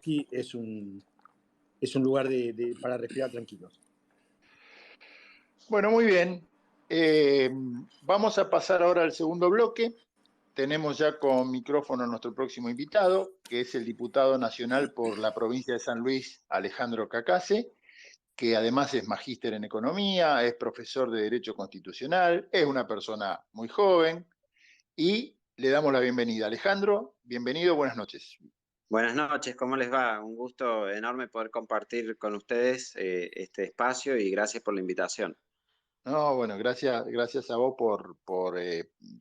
aquí es un lugar para respirar tranquilos. Bueno, muy bien. Vamos a pasar ahora al segundo bloque. Tenemos ya con micrófono a nuestro próximo invitado, que es el diputado nacional por la provincia de San Luis, Alejandro Cacase, que además es magíster en economía, es profesor de Derecho Constitucional, es una persona muy joven y le damos la bienvenida. Alejandro, bienvenido, buenas noches. Buenas noches, ¿cómo les va? Un gusto enorme poder compartir con ustedes este espacio y gracias por la invitación. No, bueno, gracias a vos por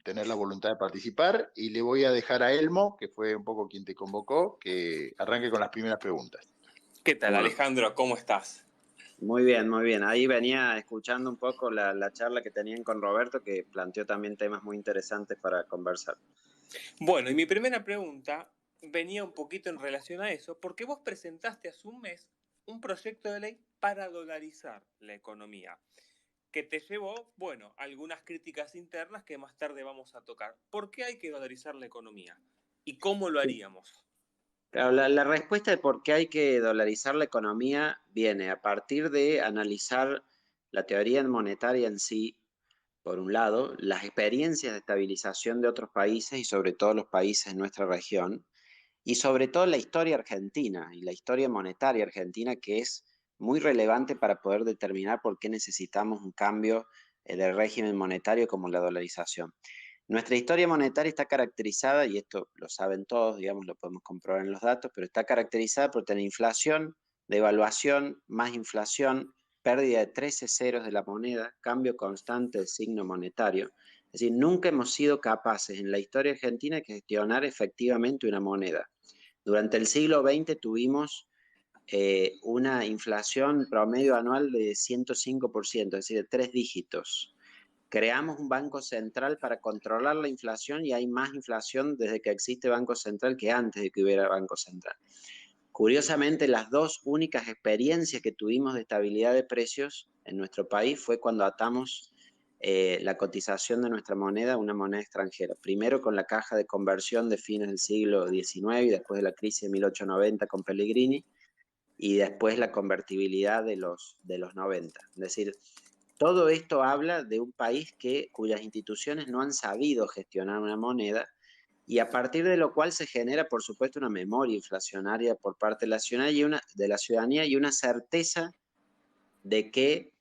tener la voluntad de participar y le voy a dejar a Elmo, que fue un poco quien te convocó, que arranque con las primeras preguntas. ¿Qué tal, Alejandro? ¿Cómo estás? Muy bien, muy bien. Ahí venía escuchando un poco la charla que tenían con Roberto, que planteó también temas muy interesantes para conversar. Bueno, y mi primera pregunta venía un poquito en relación a eso, porque vos presentaste hace un mes un proyecto de ley para dolarizar la economía, que te llevó, bueno, algunas críticas internas que más tarde vamos a tocar. ¿Por qué hay que dolarizar la economía? ¿Y cómo lo haríamos? Claro, la respuesta de por qué hay que dolarizar la economía viene a partir de analizar la teoría monetaria en sí, por un lado, las experiencias de estabilización de otros países y sobre todo los países de nuestra región, y sobre todo la historia argentina y la historia monetaria argentina, que es muy relevante para poder determinar por qué necesitamos un cambio del régimen monetario como la dolarización. Nuestra historia monetaria está caracterizada, y esto lo saben todos, digamos, lo podemos comprobar en los datos, pero está caracterizada por tener inflación, devaluación, más inflación, pérdida de 13 ceros de la moneda, cambio constante del signo monetario. Es decir, nunca hemos sido capaces en la historia argentina de gestionar efectivamente una moneda. Durante el siglo XX tuvimos una inflación promedio anual de 105%, es decir, de 3 dígitos. Creamos un banco central para controlar la inflación y hay más inflación desde que existe Banco Central que antes de que hubiera Banco Central. Curiosamente, las dos únicas experiencias que tuvimos de estabilidad de precios en nuestro país fue cuando atamos la cotización de nuestra moneda a una moneda extranjera. Primero con la caja de conversión de fines del siglo XIX y después de la crisis de 1890 con Pellegrini y después la convertibilidad de los 90. Es decir, todo esto habla de un país cuyas instituciones no han sabido gestionar una moneda y a partir de lo cual se genera, por supuesto, una memoria inflacionaria por parte de la ciudadanía y una certeza de que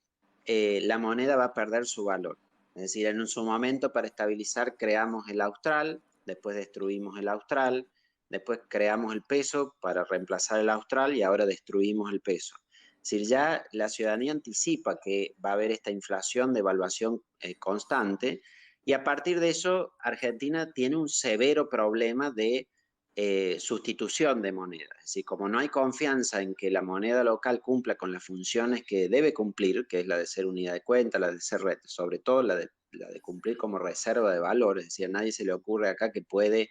la moneda va a perder su valor. Es decir, en su momento para estabilizar creamos el austral, después destruimos el austral, después creamos el peso para reemplazar el austral y ahora destruimos el peso. Es decir, ya la ciudadanía anticipa que va a haber esta inflación, devaluación constante, y a partir de eso Argentina tiene un severo problema de sustitución de moneda. Es decir, como no hay confianza en que la moneda local cumpla con las funciones que debe cumplir, que es la de ser unidad de cuenta, la de ser red, sobre todo la de cumplir como reserva de valor, es decir, a nadie se le ocurre acá que puede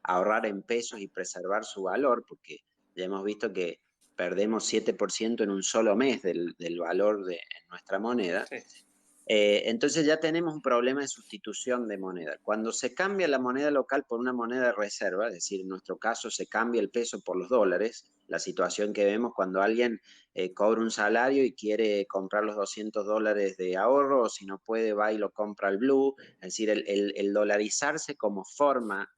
ahorrar en pesos y preservar su valor, porque ya hemos visto que perdemos 7% en un solo mes del valor de nuestra moneda. Sí. Entonces ya tenemos un problema de sustitución de moneda. Cuando se cambia la moneda local por una moneda de reserva, es decir, en nuestro caso se cambia el peso por los dólares, la situación que vemos cuando alguien cobra un salario y quiere comprar los $200 de ahorro, o si no puede va y lo compra al blue, es decir, el dolarizarse como forma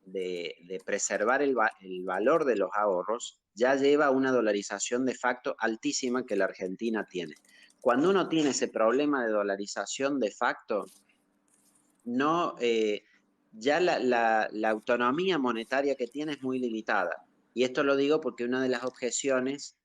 de preservar el valor de los ahorros ya lleva a una dolarización de facto altísima que la Argentina tiene. Cuando uno tiene ese problema de dolarización de facto, no, ya la autonomía monetaria que tiene es muy limitada. Y esto lo digo porque una de las objeciones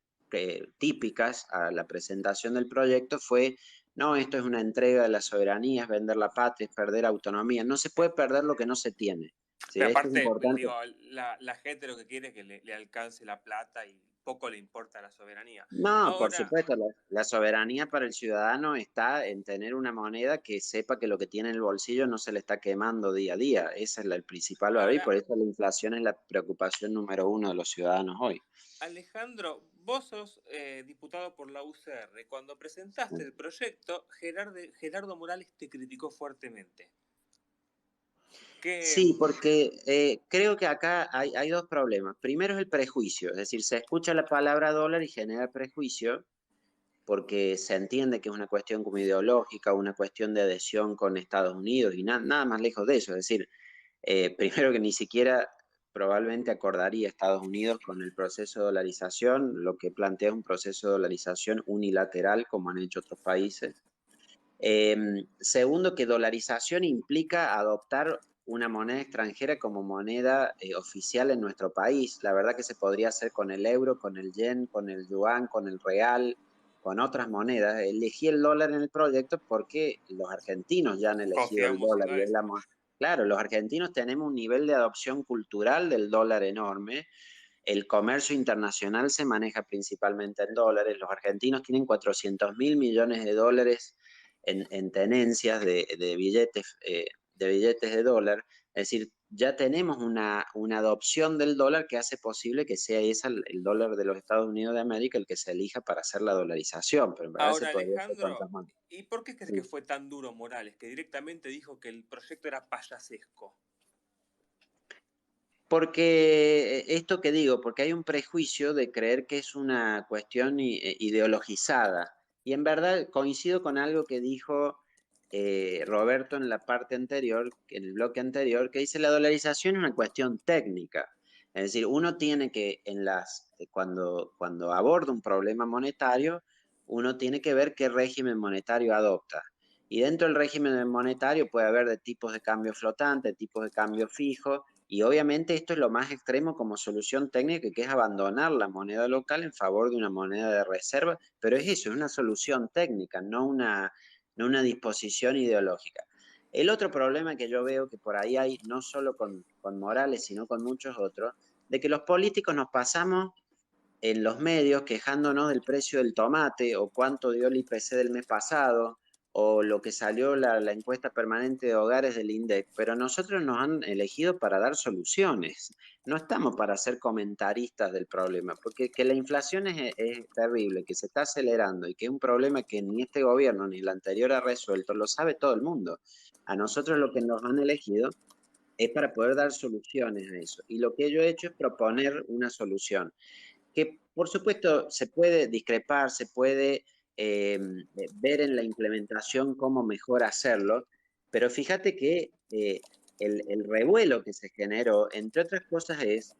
típicas a la presentación del proyecto fue: no, esto es una entrega de la soberanía, es vender la patria, es perder autonomía. No se puede perder lo que no se tiene. ¿Sí? Pero aparte, digo, la gente lo que quiere es que le alcance la plata y poco le importa la soberanía. No, ahora, por supuesto, la soberanía para el ciudadano está en tener una moneda que sepa que lo que tiene en el bolsillo no se le está quemando día a día. Ese es el principal valor y por eso la inflación es la preocupación número uno de los ciudadanos hoy. Alejandro, vos sos diputado por la UCR. Cuando presentaste el proyecto, Gerardo Morales te criticó fuertemente. Sí, porque creo que acá hay dos problemas. Primero es el prejuicio, es decir, se escucha la palabra dólar y genera prejuicio porque se entiende que es una cuestión como ideológica, una cuestión de adhesión con Estados Unidos y nada más lejos de eso. Es decir, primero que ni siquiera probablemente acordaría Estados Unidos con el proceso de dolarización, lo que plantea un proceso de dolarización unilateral como han hecho otros países. Segundo, que dolarización implica adoptar una moneda extranjera como moneda oficial en nuestro país. La verdad que se podría hacer con el euro, con el yen, con el yuan, con el real, con otras monedas. Elegí el dólar en el proyecto porque los argentinos ya han elegido el dólar. Y es la claro, los argentinos tenemos un nivel de adopción cultural del dólar enorme. El comercio internacional se maneja principalmente en dólares. Los argentinos tienen 400.000 millones de dólares en tenencias de billetes de dólar. Es decir, ya tenemos una adopción del dólar que hace posible que sea ese el dólar de los Estados Unidos de América el que se elija para hacer la dolarización. Pero en verdad Ahora, Alejandro, ¿y por qué crees que fue tan duro Morales, que directamente dijo que el proyecto era payasesco? Porque esto que digo, porque hay un prejuicio de creer que es una cuestión ideologizada. Y en verdad coincido con algo que dijo Roberto en la parte anterior, en el bloque anterior, que dice la dolarización es una cuestión técnica. Es decir, uno tiene que, cuando aborda un problema monetario, uno tiene que ver qué régimen monetario adopta. Y dentro del régimen monetario puede haber de tipos de cambio flotante, tipos de cambio fijo, y obviamente esto es lo más extremo como solución técnica, que es abandonar la moneda local en favor de una moneda de reserva, pero es eso, es una solución técnica, no una disposición ideológica. El otro problema que yo veo que por ahí hay, no solo con Morales, sino con muchos otros, de que los políticos nos pasamos en los medios quejándonos del precio del tomate o cuánto dio el IPC del mes pasado o lo que salió la encuesta permanente de hogares del INDEC, pero nosotros nos han elegido para dar soluciones, no estamos para ser comentaristas del problema, porque que la inflación es terrible, que se está acelerando y que es un problema que ni este gobierno ni el anterior ha resuelto, lo sabe todo el mundo. A nosotros lo que nos han elegido es para poder dar soluciones a eso, y lo que yo he hecho es proponer una solución que por supuesto se puede discrepar, se puede ver en la implementación cómo mejor hacerlo, pero fíjate que el revuelo que se generó, entre otras cosas, es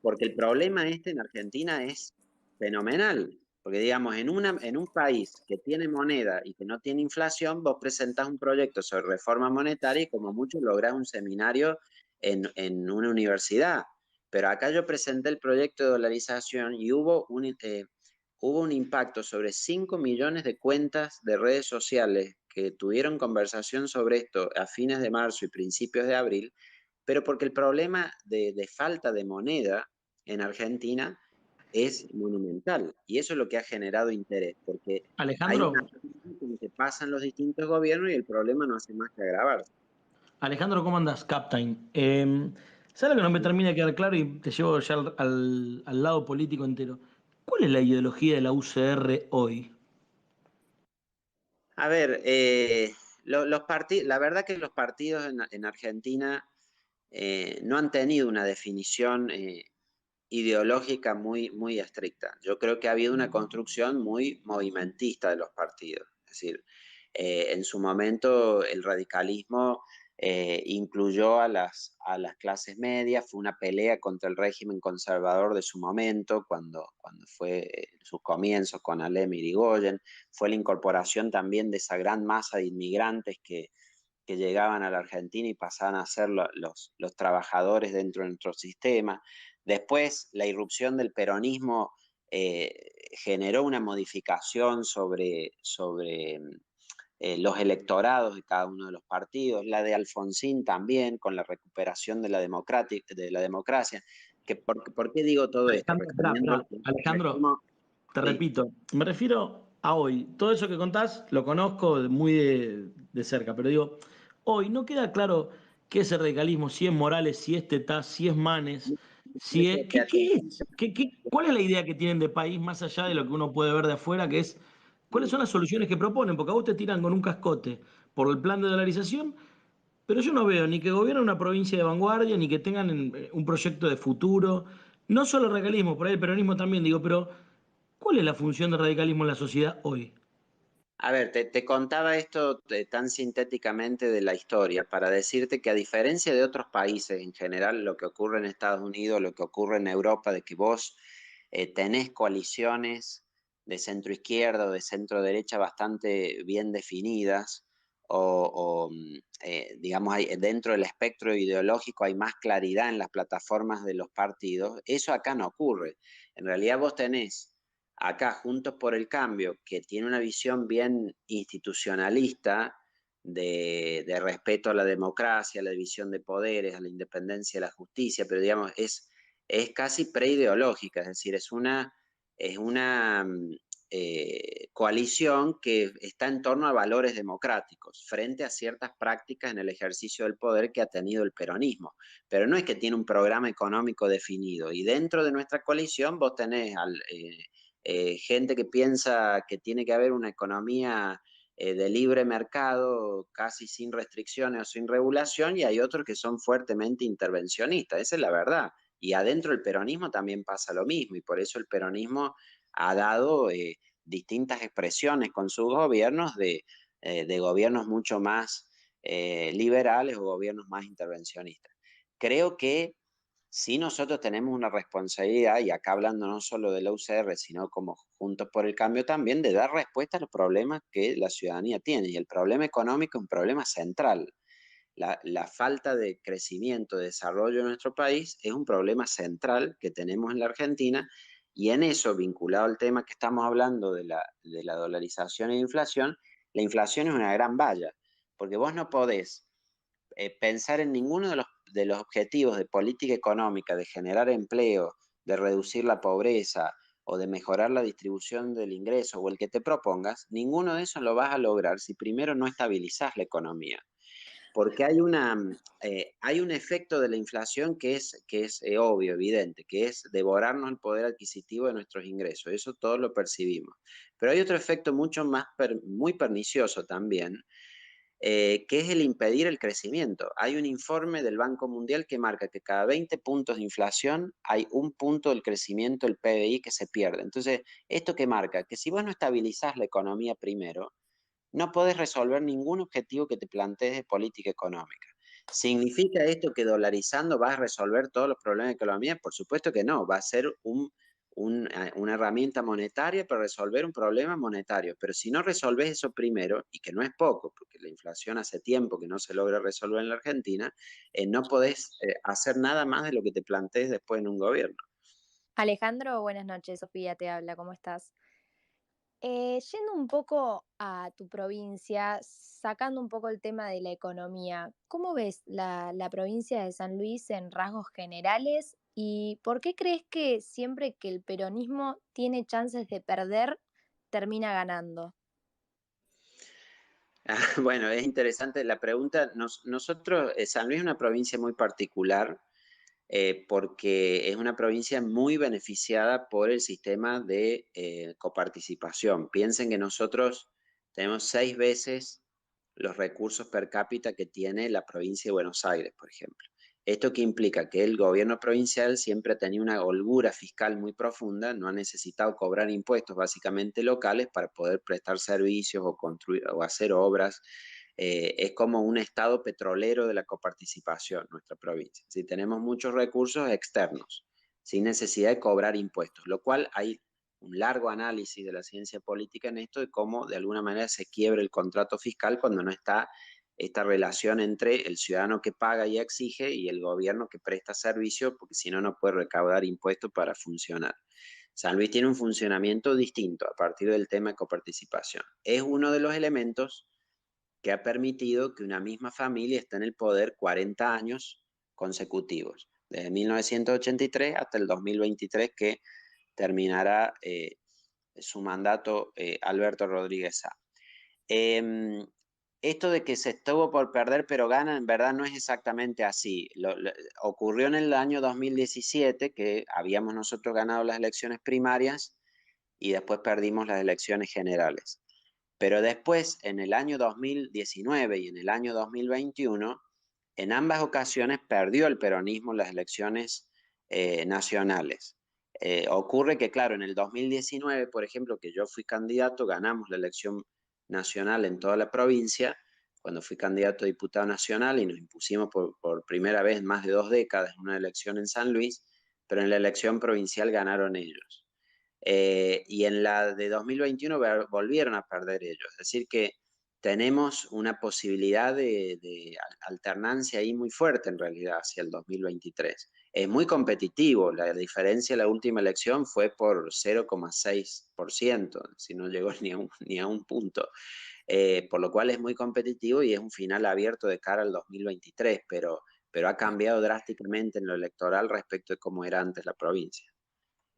porque el problema en Argentina es fenomenal, porque digamos, en un país que tiene moneda y que no tiene inflación, vos presentás un proyecto sobre reforma monetaria y como mucho lográs un seminario en una universidad. Pero acá yo presenté el proyecto de dolarización y hubo un impacto sobre 5 millones de cuentas de redes sociales que tuvieron conversación sobre esto a fines de marzo y principios de abril, pero porque el problema de falta de moneda en Argentina es monumental y eso es lo que ha generado interés, porque Alejandro, hay una que pasan los distintos gobiernos y el problema no hace más que agravarse. Alejandro, ¿cómo andás, Captain? ¿Sabes lo que no me termina de quedar claro y te llevo ya al lado político entero? ¿Cuál es la ideología de la UCR hoy? A ver, la verdad que los partidos en Argentina no han tenido una definición ideológica muy estricta. Yo creo que ha habido una construcción muy movimentista de los partidos. Es decir, en su momento el radicalismo incluyó a las clases medias, fue una pelea contra el régimen conservador de su momento, cuando fue sus comienzos con Alem y Irigoyen, fue la incorporación también de esa gran masa de inmigrantes que llegaban a la Argentina y pasaban a ser los trabajadores dentro de nuestro sistema. Después, la irrupción del peronismo generó una modificación sobre los electorados de cada uno de los partidos, la de Alfonsín también, con la recuperación de la democracia. ¿Por qué digo todo esto? Alejandro, te repito, me refiero a hoy. Todo eso que contás lo conozco muy de cerca, pero digo, hoy no queda claro qué es el radicalismo, si es Morales, si es Tetaz, si es Manes, si es, ¿qué es? ¿Cuál es la idea que tienen de país más allá de lo que uno puede ver de afuera, que es cuáles son las soluciones que proponen? Porque a vos te tiran con un cascote por el plan de dolarización pero yo no veo ni que gobiernen una provincia de vanguardia, ni que tengan un proyecto de futuro. No solo el radicalismo, por ahí el peronismo también, digo, pero ¿cuál es la función del radicalismo en la sociedad hoy? A ver, te contaba esto tan sintéticamente de la historia para decirte que a diferencia de otros países en general, lo que ocurre en Estados Unidos, lo que ocurre en Europa, de que vos tenés coaliciones de centro izquierda o de centro derecha bastante bien definidas, digamos, dentro del espectro ideológico hay más claridad en las plataformas de los partidos, eso acá no ocurre. En realidad vos tenés acá Juntos por el Cambio, que tiene una visión bien institucionalista de respeto a la democracia, a la división de poderes, a la independencia de la justicia, pero digamos, es casi preideológica, es decir, es una coalición que está en torno a valores democráticos frente a ciertas prácticas en el ejercicio del poder que ha tenido el peronismo, pero no es que tiene un programa económico definido, y dentro de nuestra coalición vos tenés gente que piensa que tiene que haber una economía de libre mercado, casi sin restricciones o sin regulación, y hay otros que son fuertemente intervencionistas, esa es la verdad. Y adentro del peronismo también pasa lo mismo, y por eso el peronismo ha dado distintas expresiones con sus gobiernos de gobiernos mucho más liberales o gobiernos más intervencionistas. Creo que si nosotros tenemos una responsabilidad, y acá hablando no solo de la UCR, sino como Juntos por el Cambio también, de dar respuesta a los problemas que la ciudadanía tiene. Y el problema económico es un problema central. La falta de crecimiento, de desarrollo en nuestro país es un problema central que tenemos en la Argentina, y en eso, vinculado al tema que estamos hablando de la dolarización e inflación, la inflación es una gran valla, porque vos no podés pensar en ninguno de los objetivos de política económica, de generar empleo, de reducir la pobreza o de mejorar la distribución del ingreso o el que te propongas, ninguno de esos lo vas a lograr si primero no estabilizás la economía. Porque hay un efecto de la inflación que es obvio, evidente, que es devorarnos el poder adquisitivo de nuestros ingresos. Eso todos lo percibimos. Pero hay otro efecto mucho más, muy pernicioso también, que es el impedir el crecimiento. Hay un informe del Banco Mundial que marca que cada 20 puntos de inflación hay un punto del crecimiento del PBI que se pierde. Entonces, ¿esto qué marca? Que si vos no estabilizás la economía primero, no podés resolver ningún objetivo que te plantees de política económica. ¿Significa esto que dolarizando vas a resolver todos los problemas de economía? Por supuesto que no, va a ser una herramienta monetaria para resolver un problema monetario, pero si no resolves eso primero, y que no es poco, porque la inflación hace tiempo que no se logra resolver en la Argentina, no podés hacer nada más de lo que te plantees después en un gobierno. Alejandro, buenas noches. Sofía te habla, ¿cómo estás? Yendo un poco a tu provincia, sacando un poco el tema de la economía, ¿cómo ves la provincia de San Luis en rasgos generales? ¿Y por qué crees que siempre que el peronismo tiene chances de perder, termina ganando? Bueno, es interesante la pregunta. Nosotros, San Luis es una provincia muy particular, porque es una provincia muy beneficiada por el sistema de coparticipación. Piensen que nosotros tenemos 6 veces los recursos per cápita que tiene la provincia de Buenos Aires, por ejemplo. ¿Esto qué implica? Que el gobierno provincial siempre ha tenido una holgura fiscal muy profunda, no ha necesitado cobrar impuestos básicamente locales para poder prestar servicios o construir o hacer obras. Es como un estado petrolero de la coparticipación, nuestra provincia. Si tenemos muchos recursos externos, sin necesidad de cobrar impuestos, lo cual hay un largo análisis de la ciencia política en esto, de cómo de alguna manera se quiebra el contrato fiscal cuando no está esta relación entre el ciudadano que paga y exige y el gobierno que presta servicio, porque si no, no puede recaudar impuestos para funcionar. San Luis tiene un funcionamiento distinto a partir del tema de coparticipación. Es uno de los elementos que ha permitido que una misma familia esté en el poder 40 años consecutivos, desde 1983 hasta el 2023, que terminará su mandato Alberto Rodríguez Sá. Esto de que se estuvo por perder pero gana, en verdad no es exactamente así. Ocurrió en el año 2017, que habíamos nosotros ganado las elecciones primarias y después perdimos las elecciones generales. Pero después, en el año 2019 y en el año 2021, En ambas ocasiones perdió el peronismo las elecciones nacionales. Ocurre que, claro, en el 2019, por ejemplo, que yo fui candidato, ganamos la elección nacional en toda la provincia, cuando fui candidato a diputado nacional y nos impusimos por primera vez en más de 2 décadas en una elección en San Luis, pero en la elección provincial ganaron ellos. Y en la de 2021 volvieron a perder ellos. Es decir, que tenemos una posibilidad de alternancia ahí muy fuerte en realidad hacia el 2023. Es muy competitivo, la diferencia en la última elección fue por 0,6%, si no llegó ni a un punto. Por lo cual es muy competitivo y es un final abierto de cara al 2023, pero ha cambiado drásticamente en lo electoral respecto de cómo era antes la provincia.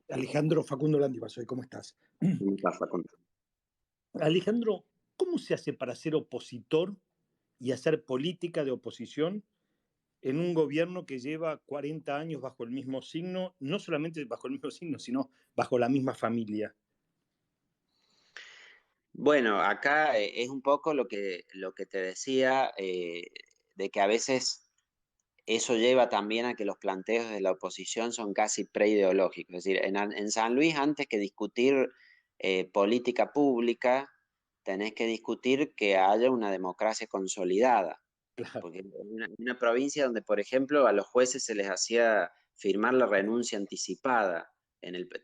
Alejandro, Facundo Landivasoy, ¿cómo estás? Alejandro, ¿cómo se hace para ser opositor y hacer política de oposición en un gobierno que lleva 40 años bajo el mismo signo, no solamente bajo el mismo signo, sino bajo la misma familia? Bueno, acá es un poco lo que te decía, de que a veces eso lleva también a que los planteos de la oposición son casi preideológicos. Es decir, en San Luis, antes que discutir política pública, tenés que discutir que haya una democracia consolidada. Claro. Porque es una provincia donde, por ejemplo, a los jueces se les hacía firmar la renuncia anticipada.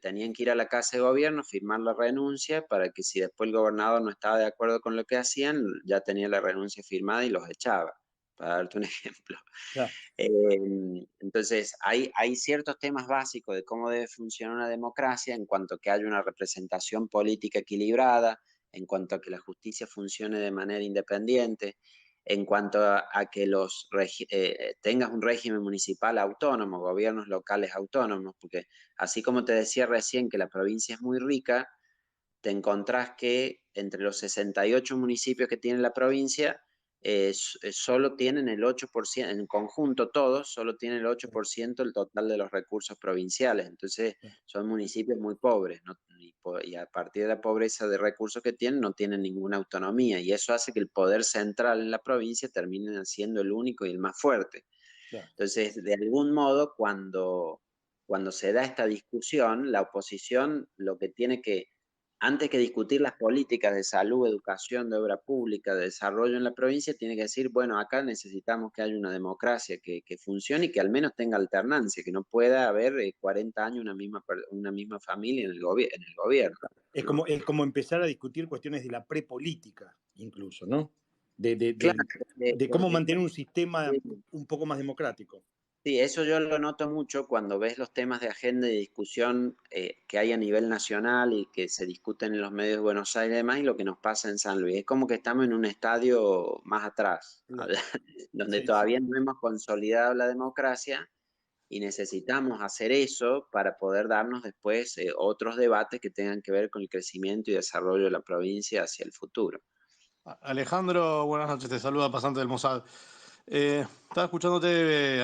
Tenían que ir a la Casa de Gobierno, firmar la renuncia, para que si después el gobernador no estaba de acuerdo con lo que hacían, ya tenía la renuncia firmada y los echaba, para darte un ejemplo. Claro. Entonces, hay ciertos temas básicos de cómo debe funcionar una democracia en cuanto a que haya una representación política equilibrada, en cuanto a que la justicia funcione de manera independiente, en cuanto a que tengas un régimen municipal autónomo, gobiernos locales autónomos, porque así como te decía recién que la provincia es muy rica, te encontrás que entre los 68 municipios que tiene la provincia, solo tienen el 8%, en conjunto todos, solo tienen el 8% el total de los recursos provinciales. Entonces son municipios muy pobres, ¿no? Y a partir de la pobreza de recursos que tienen, no tienen ninguna autonomía. Y eso hace que el poder central en la provincia termine siendo el único y el más fuerte. Claro. Entonces, de algún modo, cuando se da esta discusión, la oposición lo que tiene que, antes que discutir las políticas de salud, educación, de obra pública, de desarrollo en la provincia, tiene que decir, bueno, acá necesitamos que haya una democracia que funcione y que al menos tenga alternancia, que no pueda haber 40 años una misma familia en el gobierno. Es como empezar a discutir cuestiones de la prepolítica, incluso, ¿no? Claro, de cómo mantener un sistema un poco más democrático. Sí, eso yo lo noto mucho cuando ves los temas de agenda y discusión que hay a nivel nacional y que se discuten en los medios de Buenos Aires y demás, y lo que nos pasa en San Luis. Es como que estamos en un estadio más atrás, Claro. donde Sí, todavía no hemos consolidado la democracia y necesitamos hacer eso para poder darnos después otros debates que tengan que ver con el crecimiento y desarrollo de la provincia hacia el futuro. Alejandro, buenas noches, te saluda Pasante del Mossad. Estaba escuchándote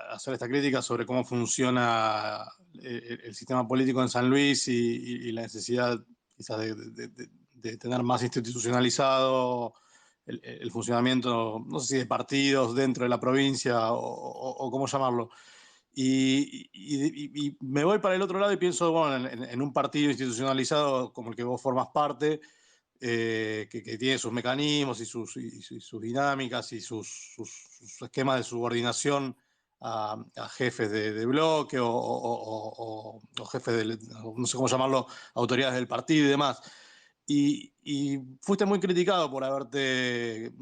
hacer esta crítica sobre cómo funciona el sistema político en San Luis y la necesidad quizás de tener más institucionalizado el funcionamiento, no sé si de partidos dentro de la provincia o cómo llamarlo. Y me voy para el otro lado y pienso, bueno, en un partido institucionalizado como el que vos formas parte, que tiene sus mecanismos y sus dinámicas y sus esquemas de subordinación a jefes de bloque o jefes de, no sé cómo llamarlo, autoridades del partido y demás. Y fuiste muy criticado por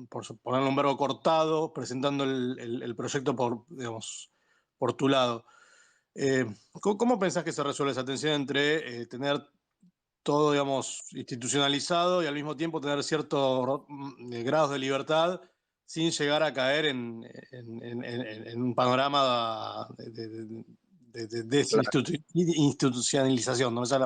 por ponerle un verbo cortado, presentando el proyecto por tu lado. ¿Cómo pensás que se resuelve esa tensión entre tener todo, digamos, institucionalizado y al mismo tiempo tener ciertos grados de libertad sin llegar a caer en un panorama de desinstitucionalización? No me sale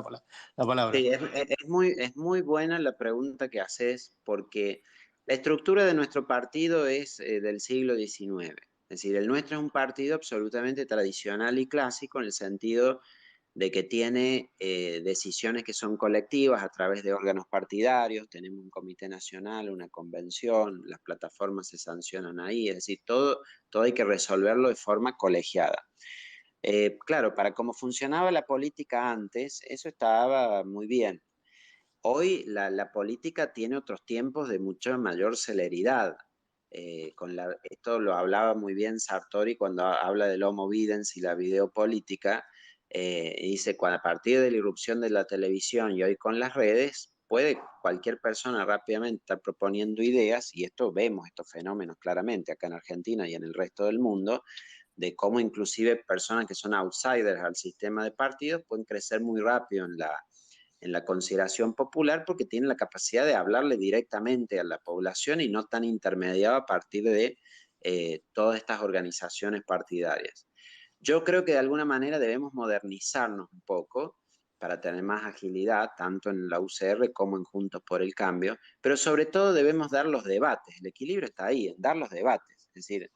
la palabra. Sí, es muy buena la pregunta que haces, porque la estructura de nuestro partido es del siglo XIX. Es decir, el nuestro es un partido absolutamente tradicional y clásico en el sentido de que tiene decisiones que son colectivas a través de órganos partidarios, tenemos un comité nacional, una convención, las plataformas se sancionan ahí, es decir, todo hay que resolverlo de forma colegiada. Claro, para cómo funcionaba la política antes, eso estaba muy bien. Hoy la política tiene otros tiempos de mucha mayor celeridad. Esto lo hablaba muy bien Sartori cuando habla del homo videns y la videopolítica. Dice, a partir de la irrupción de la televisión y hoy con las redes, puede cualquier persona rápidamente estar proponiendo ideas, y esto vemos estos fenómenos claramente acá en Argentina y en el resto del mundo, de cómo inclusive personas que son outsiders al sistema de partidos pueden crecer muy rápido en la consideración popular porque tienen la capacidad de hablarle directamente a la población y no tan intermediado a partir de todas estas organizaciones partidarias. Yo creo que de alguna manera debemos modernizarnos un poco para tener más agilidad, tanto en la UCR como en Juntos por el Cambio, pero sobre todo debemos dar los debates. El equilibrio está ahí, en dar los debates. Es decir,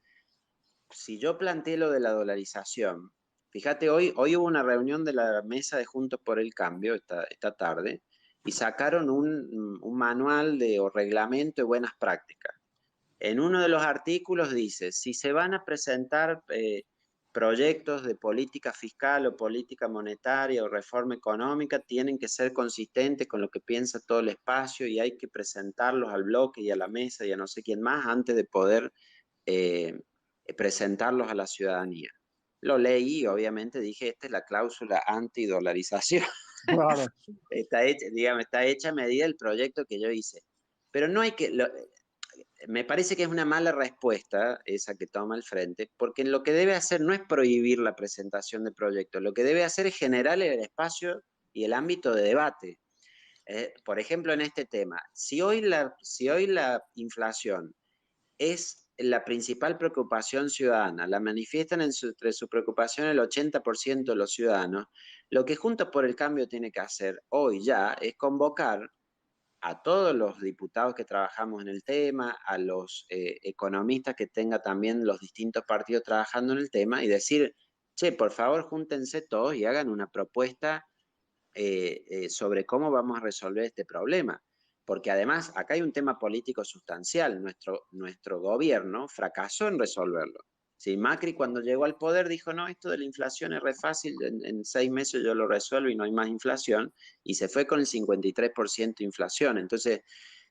si yo planteé lo de la dolarización, fíjate, hoy hubo una reunión de la mesa de Juntos por el Cambio esta tarde y sacaron un manual o reglamento de buenas prácticas. En uno de los artículos dice, si se van a presentar proyectos de política fiscal o política monetaria o reforma económica, tienen que ser consistentes con lo que piensa todo el espacio y hay que presentarlos al bloque y a la mesa y a no sé quién más antes de poder presentarlos a la ciudadanía. Lo leí y obviamente dije, esta es la cláusula antidolarización. Claro. Está hecha a medida del proyecto que yo hice. Pero no hay que... me parece que es una mala respuesta esa que toma el frente, porque lo que debe hacer no es prohibir la presentación de proyectos, lo que debe hacer es generar el espacio y el ámbito de debate. Por ejemplo, en este tema, si hoy la inflación es la principal preocupación ciudadana, la manifiestan entre su preocupación el 80% de los ciudadanos, lo que Juntos por el Cambio tiene que hacer hoy ya es convocar a todos los diputados que trabajamos en el tema, a los economistas que tenga también los distintos partidos trabajando en el tema y decir, che, por favor, júntense todos y hagan una propuesta sobre cómo vamos a resolver este problema. Porque además acá hay un tema político sustancial. Nuestro gobierno fracasó en resolverlo. Si Macri cuando llegó al poder dijo, no, esto de la inflación es re fácil, en 6 meses yo lo resuelvo y no hay más inflación, y se fue con el 53% de inflación. Entonces,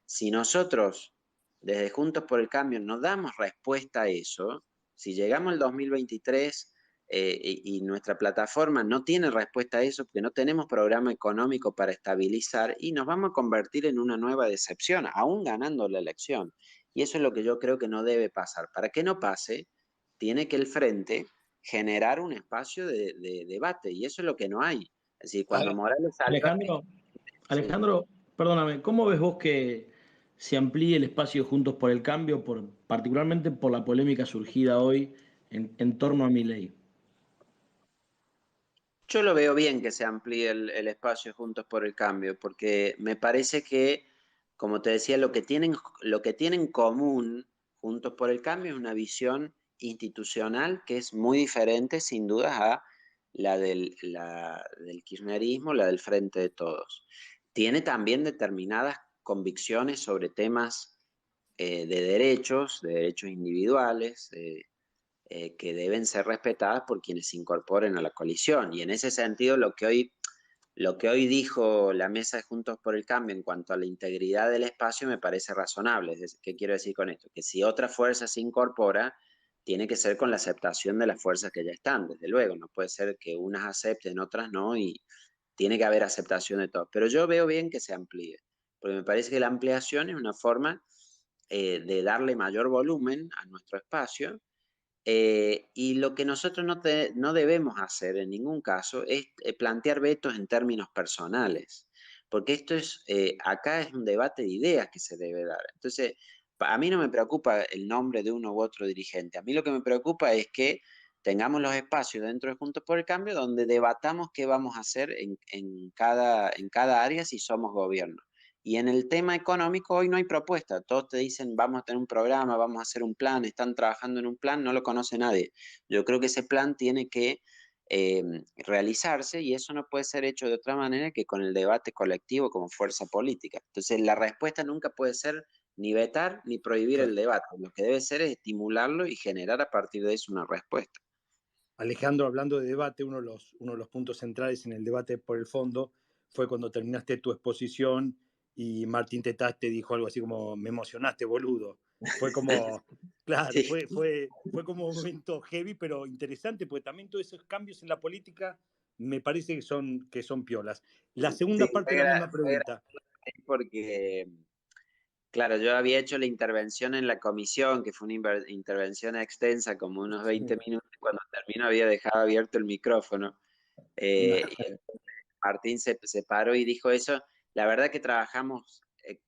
si nosotros desde Juntos por el Cambio no damos respuesta a eso, si llegamos al 2023 y nuestra plataforma no tiene respuesta a eso porque no tenemos programa económico para estabilizar y nos vamos a convertir en una nueva decepción, aún ganando la elección. Y eso es lo que yo creo que no debe pasar. Para que no pase, tiene que el frente generar un espacio de debate y eso es lo que no hay. Es decir, cuando Morales salga... Alejandro, perdóname, ¿cómo ves vos que se amplíe el espacio Juntos por el Cambio, particularmente por la polémica surgida hoy en torno a Milei? Yo lo veo bien que se amplíe el espacio Juntos por el Cambio, porque me parece que, como te decía, lo que tienen en común Juntos por el Cambio es una visión institucional que es muy diferente, sin duda, a la del kirchnerismo, la del Frente de Todos. Tiene también determinadas convicciones sobre temas de derechos individuales, que deben ser respetadas por quienes se incorporen a la coalición. Y en ese sentido, lo que hoy dijo la mesa de Juntos por el Cambio en cuanto a la integridad del espacio me parece razonable. ¿Qué quiero decir con esto? Que si otra fuerza se incorpora, tiene que ser con la aceptación de las fuerzas que ya están, desde luego. No puede ser que unas acepten, otras no, y tiene que haber aceptación de todos. Pero yo veo bien que se amplíe, porque me parece que la ampliación es una forma de darle mayor volumen a nuestro espacio. Y lo que nosotros no debemos hacer en ningún caso es plantear vetos en términos personales, porque acá es un debate de ideas que se debe dar. Entonces, a mí no me preocupa el nombre de uno u otro dirigente, a mí lo que me preocupa es que tengamos los espacios dentro de Juntos por el Cambio donde debatamos qué vamos a hacer en cada área si somos gobierno. Y en el tema económico hoy no hay propuesta. Todos te dicen, vamos a tener un programa, vamos a hacer un plan, están trabajando en un plan, no lo conoce nadie. Yo creo que ese plan tiene que realizarse, y eso no puede ser hecho de otra manera que con el debate colectivo como fuerza política. Entonces, la respuesta nunca puede ser ni vetar ni prohibir el debate. Lo que debe ser es estimularlo y generar a partir de eso una respuesta. Alejandro, hablando de debate, uno de los puntos centrales en el debate por el fondo fue cuando terminaste tu exposición y Martín Tetaz te dijo algo así como, me emocionaste, boludo. Fue como, claro, Sí. fue como un momento heavy, pero interesante, porque también todos esos cambios en la política me parece que son piolas. La segunda Sí, parte de la misma pregunta. porque, claro, yo había hecho la intervención en la comisión, que fue una intervención extensa, como unos 20 minutos, y cuando termino había dejado abierto el micrófono. Y Martín se paró y dijo eso. La verdad que trabajamos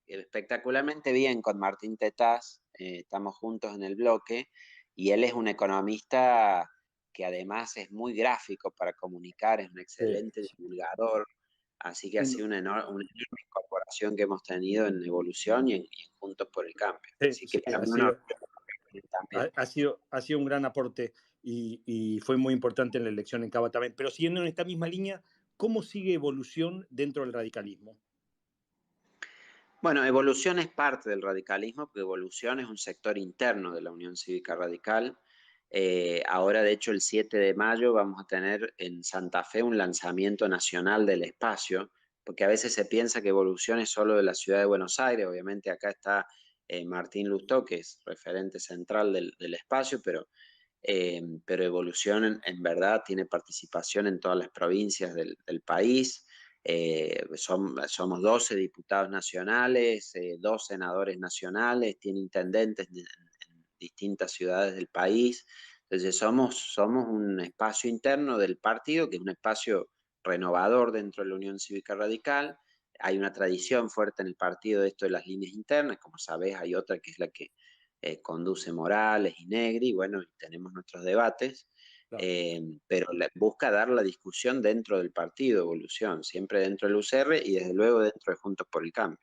espectacularmente bien con Martín Tetaz, estamos juntos en el bloque, y él es un economista que además es muy gráfico para comunicar, es un excelente divulgador, así que ha sido una enorme incorporación que hemos tenido en Evolución y en Juntos por el Cambio. Así que para mí también. Ha sido un gran aporte y fue muy importante en la elección en Cava también. Pero siguiendo en esta misma línea, ¿cómo sigue Evolución dentro del radicalismo? Bueno, Evolución es parte del radicalismo, porque Evolución es un sector interno de la Unión Cívica Radical. Ahora, de hecho, el 7 de mayo vamos a tener en Santa Fe un lanzamiento nacional del espacio, porque a veces se piensa que Evolución es solo de la ciudad de Buenos Aires. Obviamente acá está Martín Lustó, que es referente central del espacio, pero Evolución en verdad tiene participación en todas las provincias del país. Somos 12 diputados nacionales, 2 senadores nacionales, tiene intendentes en distintas ciudades del país. Entonces somos un espacio interno del partido, que es un espacio renovador dentro de la Unión Cívica Radical. Hay una tradición fuerte en el partido de esto de las líneas internas, como sabés, hay otra que es la que conduce Morales y Negri, y bueno, tenemos nuestros debates. Claro. Pero busca dar la discusión dentro del partido Evolución, siempre dentro del UCR y desde luego dentro de Juntos por el Cambio.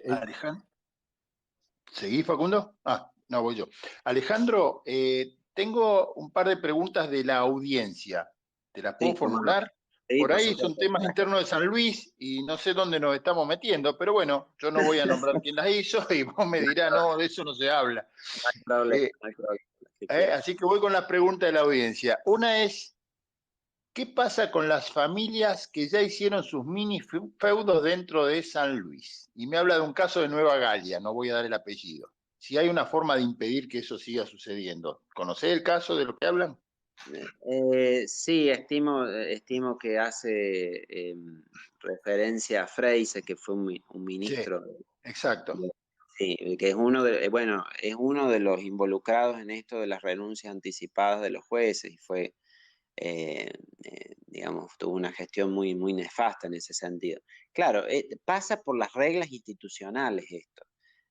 Alejandro, ¿seguí, Facundo? No, voy yo. Alejandro, tengo un par de preguntas de la audiencia. ¿Te las puedo formular? Sí, por ahí son temas internos de San Luis y no sé dónde nos estamos metiendo, pero bueno, yo no voy a nombrar quién las hizo y vos me dirás, no, de eso no se habla. No hay problema, no hay problema. Así que voy con las preguntas de la audiencia. Una es, ¿qué pasa con las familias que ya hicieron sus mini feudos dentro de San Luis? Y me habla de un caso de Nueva Galia, no voy a dar el apellido. Si hay una forma de impedir que eso siga sucediendo. ¿Conocés el caso de lo que hablan? Sí, estimo que hace referencia a Freise, que fue un ministro. Sí, exacto. Sí, que es es uno de los involucrados en esto de las renuncias anticipadas de los jueces, y fue, digamos, tuvo una gestión muy, muy nefasta en ese sentido. Claro, pasa por las reglas institucionales esto.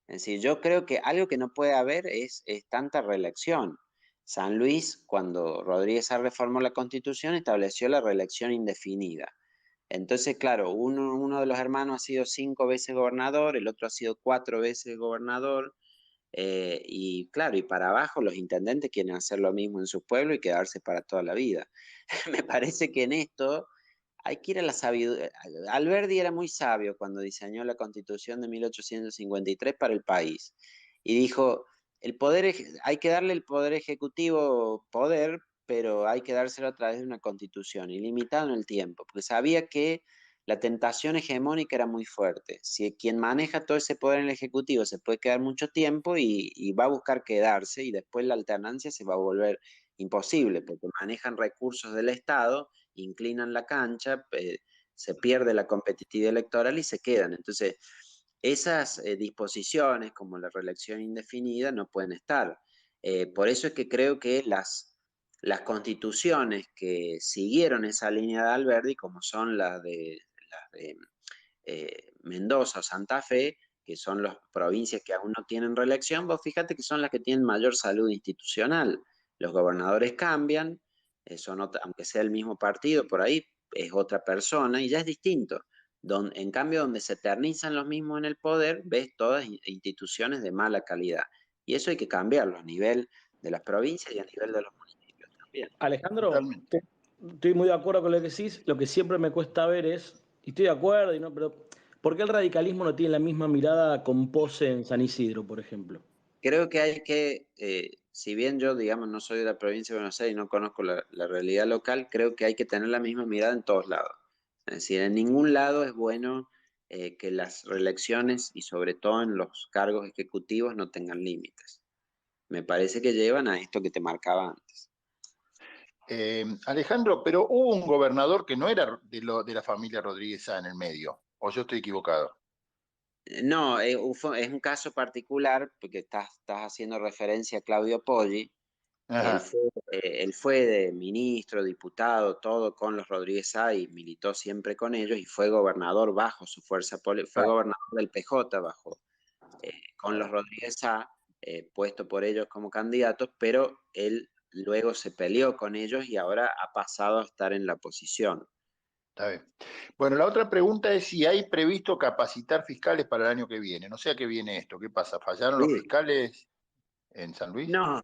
Es decir, yo creo que algo que no puede haber es tanta reelección. San Luis, cuando Rodríguez reformó la Constitución, estableció la reelección indefinida. Entonces, claro, uno de los hermanos ha sido 5 veces gobernador, el otro ha sido 4 veces gobernador, y claro, y para abajo los intendentes quieren hacer lo mismo en su pueblo y quedarse para toda la vida. Me parece que en esto hay que ir a la sabiduría. Alberdi era muy sabio cuando diseñó la Constitución de 1853 para el país, y dijo, hay que darle el poder ejecutivo poder, pero hay que dárselo a través de una constitución, ilimitado en el tiempo, porque sabía que la tentación hegemónica era muy fuerte. Si quien maneja todo ese poder en el Ejecutivo se puede quedar mucho tiempo y va a buscar quedarse, y después la alternancia se va a volver imposible, porque manejan recursos del Estado, inclinan la cancha, se pierde la competitividad electoral y se quedan. Entonces, esas disposiciones, como la reelección indefinida, no pueden estar. Por eso es que creo que las constituciones que siguieron esa línea de Alberdi, como son las de Mendoza o Santa Fe, que son las provincias que aún no tienen reelección, vos fíjate que son las que tienen mayor salud institucional. Los gobernadores cambian, aunque sea el mismo partido, por ahí es otra persona y ya es distinto. En cambio, donde se eternizan los mismos en el poder, ves todas instituciones de mala calidad. Y eso hay que cambiarlo a nivel de las provincias y a nivel de los municipios. bien. Alejandro, Totalmente. estoy muy de acuerdo con lo que decís. Lo que siempre me cuesta ver es, y estoy de acuerdo, pero ¿por qué el radicalismo no tiene la misma mirada con Pose en San Isidro, por ejemplo? Creo que hay que, si bien yo, digamos, no soy de la provincia de Buenos Aires y no conozco la realidad local, creo que hay que tener la misma mirada en todos lados. Es decir, en ningún lado es bueno que las reelecciones y sobre todo en los cargos ejecutivos no tengan límites. Me parece que llevan a esto que te marcaba antes. Alejandro, pero hubo un gobernador que no era de la familia Rodríguez Sá en el medio, o yo estoy equivocado. No, es un caso particular porque estás haciendo referencia a Claudio Poggi. Ajá, Él fue de ministro, diputado, todo con los Rodríguez Sá y militó siempre con ellos y fue gobernador bajo su fuerza política, fue claro. gobernador del PJ con los Rodríguez Sá, puesto por ellos como candidatos, pero él luego se peleó con ellos y ahora ha pasado a estar en la oposición. Está bien. Bueno, la otra pregunta es si hay previsto capacitar fiscales para el año que viene. No sé a qué viene esto. ¿Qué pasa? ¿Fallaron los Sí. fiscales en San Luis? No,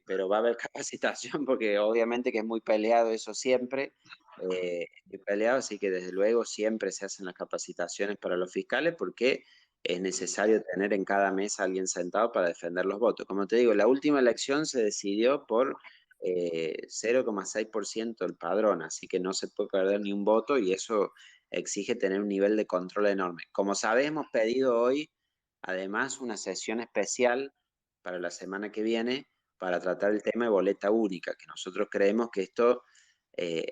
pero va a haber capacitación porque obviamente que es muy peleado eso siempre, muy peleado, así que desde luego siempre se hacen las capacitaciones para los fiscales porque es necesario tener en cada mesa a alguien sentado para defender los votos. Como te digo, la última elección se decidió por 0,6% del padrón, así que no se puede perder ni un voto y eso exige tener un nivel de control enorme. Como sabes, hemos pedido hoy además una sesión especial para la semana que viene para tratar el tema de boleta única, que nosotros creemos que esto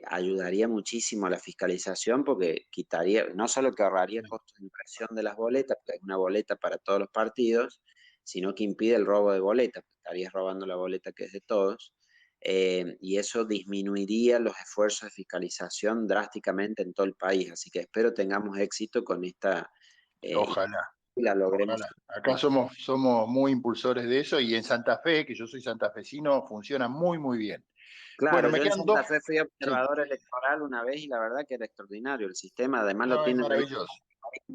ayudaría muchísimo a la fiscalización porque quitaría, no solo que ahorraría costos de impresión de las boletas, porque es una boleta para todos los partidos, sino que impide el robo de boletas, porque estarías robando la boleta que es de todos, y eso disminuiría los esfuerzos de fiscalización drásticamente en todo el país. Así que espero tengamos éxito con esta Ojalá, y la logremos. ojalá. Acá somos muy impulsores de eso y en Santa Fe, que yo soy santafesino, funciona muy, muy bien. Bueno, Claro, me yo en quedan dos. Santa Fe fui Sí, observador electoral una vez y la verdad que era extraordinario. El sistema además lo no, es tiene maravilloso.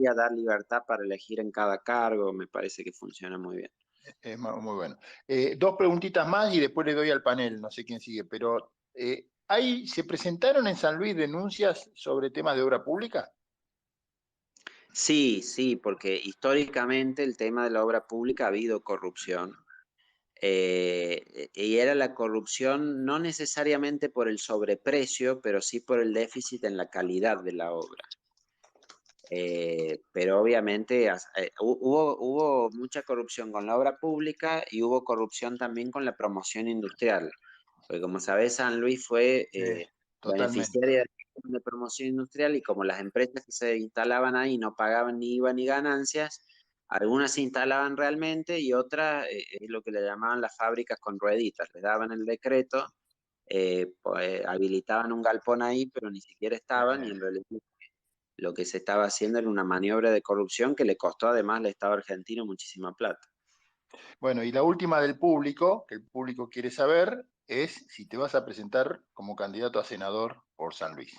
a dar libertad para elegir en cada cargo, me parece que funciona muy bien. Es muy bueno. Dos preguntitas más y después le doy al panel, no sé quién sigue, pero ¿se presentaron en San Luis denuncias sobre temas de obra pública? Sí, porque históricamente el tema de la obra pública ha habido corrupción. Y era la corrupción no necesariamente por el sobreprecio, pero sí por el déficit en la calidad de la obra. Pero obviamente hubo mucha corrupción con la obra pública y hubo corrupción también con la promoción industrial. Porque como sabes, San Luis fue Totalmente. beneficiaria de promoción industrial y como las empresas que se instalaban ahí no pagaban ni IVA ni ganancias, algunas se instalaban realmente y otras es lo que le llamaban las fábricas con rueditas. Les daban el decreto, habilitaban un galpón ahí, pero ni siquiera estaban y en realidad lo que se estaba haciendo era una maniobra de corrupción que le costó además al Estado argentino muchísima plata. Bueno, y la última del público, que el público quiere saber, es si te vas a presentar como candidato a senador por San Luis.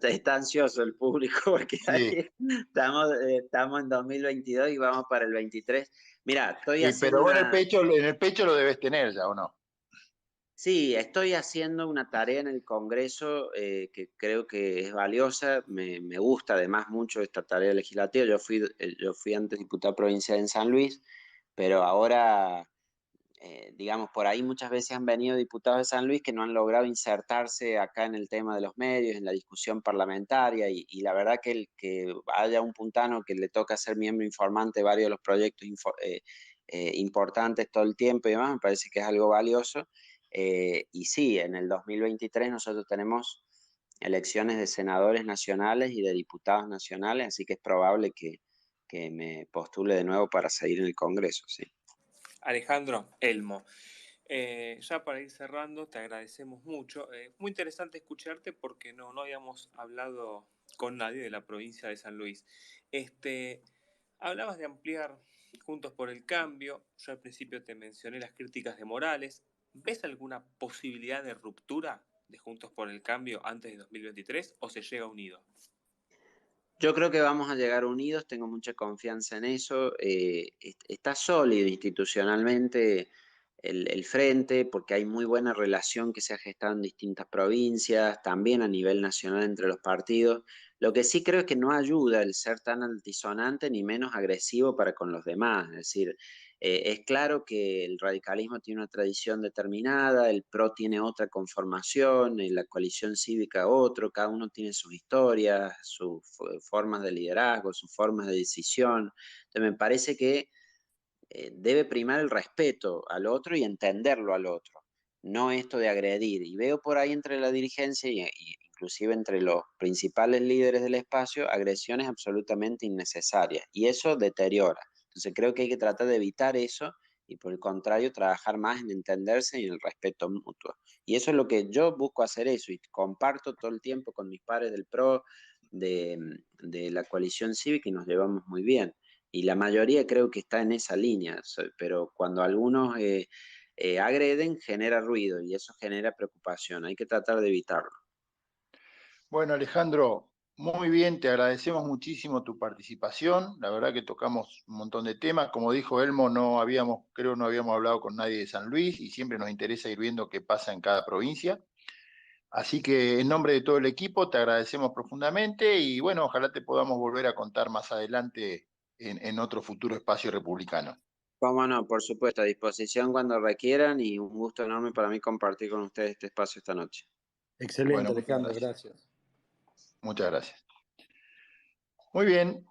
Está ansioso el público porque Sí, estamos en 2022 y vamos para el 23. Mira, estoy sí, haciendo pero vos una, en el pecho lo debes tener ya, ¿o no? sí, estoy haciendo una tarea en el Congreso que creo que es valiosa. Me gusta además mucho esta tarea legislativa. Yo fui antes diputado provincial en San Luis, pero ahora digamos, por ahí muchas veces han venido diputados de San Luis que no han logrado insertarse acá en el tema de los medios, en la discusión parlamentaria, y la verdad que el que haya un puntano que le toca ser miembro informante de varios de los proyectos importantes todo el tiempo y demás, me parece que es algo valioso. Y sí, en el 2023 nosotros tenemos elecciones de senadores nacionales y de diputados nacionales, así que es probable que me postule de nuevo para seguir en el Congreso, sí. Alejandro, Elmo. Ya para ir cerrando, te agradecemos mucho. Muy interesante escucharte porque no habíamos hablado con nadie de la provincia de San Luis. Hablabas de ampliar Juntos por el Cambio. Yo al principio te mencioné las críticas de Morales. ¿Ves alguna posibilidad de ruptura de Juntos por el Cambio antes de 2023 o se llega unido? Yo creo que vamos a llegar unidos, tengo mucha confianza en eso. Está sólido institucionalmente el frente, porque hay muy buena relación que se ha gestado en distintas provincias, también a nivel nacional entre los partidos. Lo que sí creo es que no ayuda el ser tan altisonante ni menos agresivo para con los demás. Es decir, es claro que el radicalismo tiene una tradición determinada, el PRO tiene otra conformación, la coalición cívica otro, cada uno tiene sus historias, sus formas de liderazgo, sus formas de decisión. Entonces me parece que debe primar el respeto al otro y entenderlo al otro, no esto de agredir. Y veo por ahí entre la dirigencia y inclusive entre los principales líderes del espacio agresiones absolutamente innecesarias y eso deteriora. Entonces creo que hay que tratar de evitar eso y por el contrario trabajar más en entenderse y en el respeto mutuo. Y eso es lo que yo busco hacer eso y comparto todo el tiempo con mis pares del PRO, de la coalición cívica y nos llevamos muy bien. Y la mayoría creo que está en esa línea, pero cuando algunos agreden genera ruido y eso genera preocupación, hay que tratar de evitarlo. Bueno, Alejandro, muy bien, te agradecemos muchísimo tu participación. La verdad que tocamos un montón de temas. Como dijo Elmo, creo no habíamos hablado con nadie de San Luis y siempre nos interesa ir viendo qué pasa en cada provincia. Así que en nombre de todo el equipo te agradecemos profundamente y bueno, ojalá te podamos volver a contar más adelante en otro futuro espacio republicano. Cómo no, por supuesto, a disposición cuando requieran y un gusto enorme para mí compartir con ustedes este espacio esta noche. Excelente, Bueno, Alejandro, gracias. Muchas gracias. Muy bien.